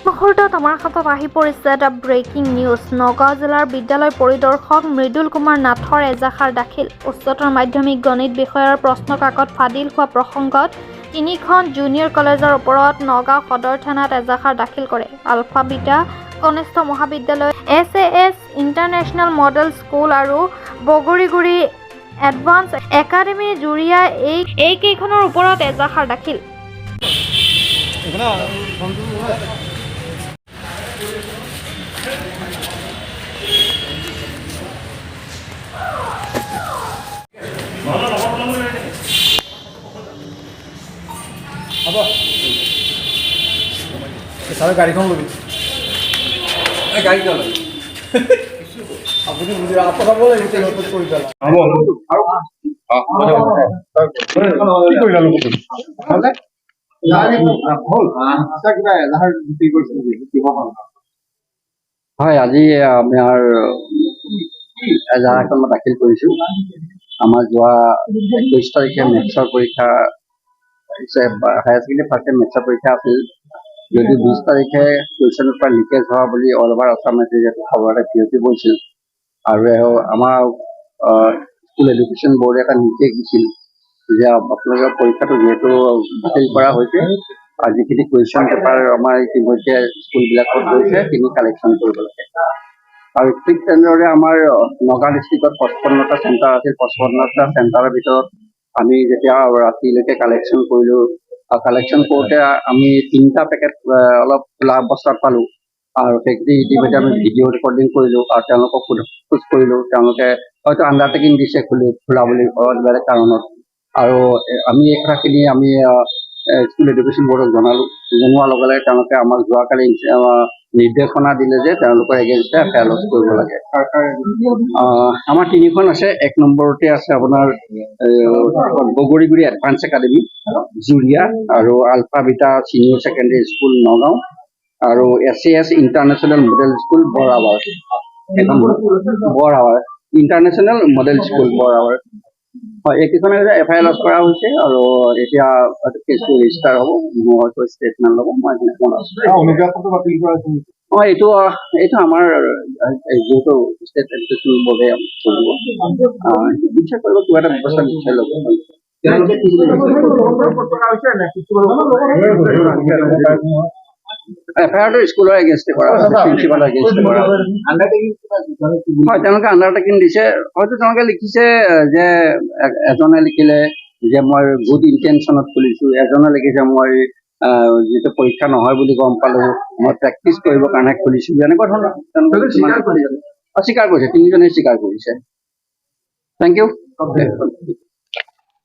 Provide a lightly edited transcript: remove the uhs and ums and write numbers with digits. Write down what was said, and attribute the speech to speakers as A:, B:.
A: মুহূৰ্তত আমাৰ হাতত আহি পৰিছে এটা ব্ৰেকিং নিউজ। নগাঁও জিলাৰ বিদ্যালয় পৰিদৰ্শক মৃদুল কুমাৰ নাথৰ এজাহাৰ দাখিল। উচ্চতৰ মাধ্যমিক গণিত বিষয়ৰ প্ৰশ্ন কাকত ফাদিল হোৱা প্ৰসংগত 3খন জুনিয়ৰ কলেজৰ ওপৰত নগাঁও সদৰ থানাত এজাহাৰ দাখিল কৰে। আলফা বিটা কনিষ্ঠ মহাবিদ্যালয়, SAS ইণ্টাৰনেশ্যনেল মডেল স্কুল আৰু বগৰীগুৰি এডভান্স একাডেমী জুৰিয়া এইকেইখনৰ ওপৰত এজাহাৰ দাখিল।
B: সারা গাড়িখন লবি গাড়ি চলে আপুনি বুঝি আপনার বলে দিতে নতুন করে দিলাম কি কইলা লোক তাহলে হল কিবা এলাহার বিক্রি করছেন কি হল
C: হয় আজি আমাৰ এজাহাৰ এখন মই দাখিল কৰিছো। আমাৰ যোৱা 21 তাৰিখে মেথছৰ পৰীক্ষা হায়াৰ ছেকেণ্ডেৰী ফাৰ্ষ্ট টাইম মেথছৰ পৰীক্ষা আছিল। যদি 20 তাৰিখে কুৱেশ্যন পেপাৰ লিকেজ হোৱা বুলি অল অভাৰ আছাম খবৰ এটা বিয়পি পৰিছিল আৰু আমাৰ স্কুল এডুকেশ্যন বৰ্ডে এটা নিৰ্দেশ দিছিল যে আপোনালোকৰ পৰীক্ষাটো যিহেতু বাতিল কৰা হৈছে আৰু যিখিনি কুৱেশ্যন পেপাৰ আমাৰ ইতিমধ্যে স্কুলবিলাকত গৈছে সেইখিনি কালেকশ্যন কৰিব লাগে। আৰু ঠিক তেনেদৰে আমাৰ নগাঁও ডিষ্ট্ৰিক্টত 55টা চেণ্টাৰ আছিল। 55টা চেণ্টাৰৰ ভিতৰত আমি যেতিয়া ৰাতিলৈকে কালেকশ্যন কৰিলোঁ, কালেকশ্যন কৰোঁতে আমি 3টা পেকেট অলপ খোলা অৱস্থাত পালোঁ আৰু সেইখিনি ইতিমধ্যে আমি ভিডিঅ' ৰেকৰ্ডিং কৰিলোঁ আৰু তেওঁলোকক সোধ কৰিলোঁ। তেওঁলোকে হয়তো আণ্ডাৰটেকিং দিছে খোলা বুলি বেলেগ কাৰণত। আৰু আমি এই কথাখিনি আমি স্কুল এডুকেশ্যন বৰ্ডক জনোৱাৰ লগে লগে তেওঁলোকে আমাক যোৱাকালি নিৰ্দেশনা দিলে যে তেওঁলোকৰ এগেইনষ্টে এফআইআৰ লজ কৰিব লাগে। আমাৰ 3খন আছে। 1 নম্বৰতে আছে আপোনাৰ বগৰীগুৰি এডভান্স একাডেমী জুৰিয়া আৰু alpha beta senior secondary school Nagaon আৰু SAS ইণ্টাৰনেশ্যনেল মডেল স্কুল বৰাৱাৰ। এখন বৰাৱাৰ ইণ্টাৰনেশ্যনেল মডেল স্কুল বৰাৱাৰ। হয়, এইকেইখনে এফআইআৰ লজ কৰা হৈছে আৰু এতিয়া কেছটো ৰেজিষ্টাৰ হ'ব। মোৰ হয়তো ষ্টেটমেণ্ট ল'ব। মই এইটো আমাৰ যিহেতু ষ্টেট এডুকেশ্যন বৰ্ডে চলিব নিশ্চয় কৰিব, কিবা এটা ব্যৱস্থা নিশ্চয় ল'ব। এফআইআৰটো স্কুলৰ এগেইনষ্টে কৰা হৈছে, প্ৰিন্সিপালৰ এগেইনষ্টে কৰা হৈছে। হয়, তেওঁলোকে আণ্ডাৰটেকিং দিছে। হয়তো তেওঁলোকে লিখিছে যে এজনে লিখিলে যে মই গুড ইণ্টেনশ্যনত খুলিছোঁ, এজনে লিখিছে মই যিটো পৰীক্ষা নহয় বুলি গম পালোঁ, মই প্ৰেক্টিচ কৰিবৰ কাৰণে খুলিছোঁ, এনেকুৱা ধৰণৰ স্বীকাৰ কৰিছে। 3জনে স্বীকাৰ কৰিছে। Thank U.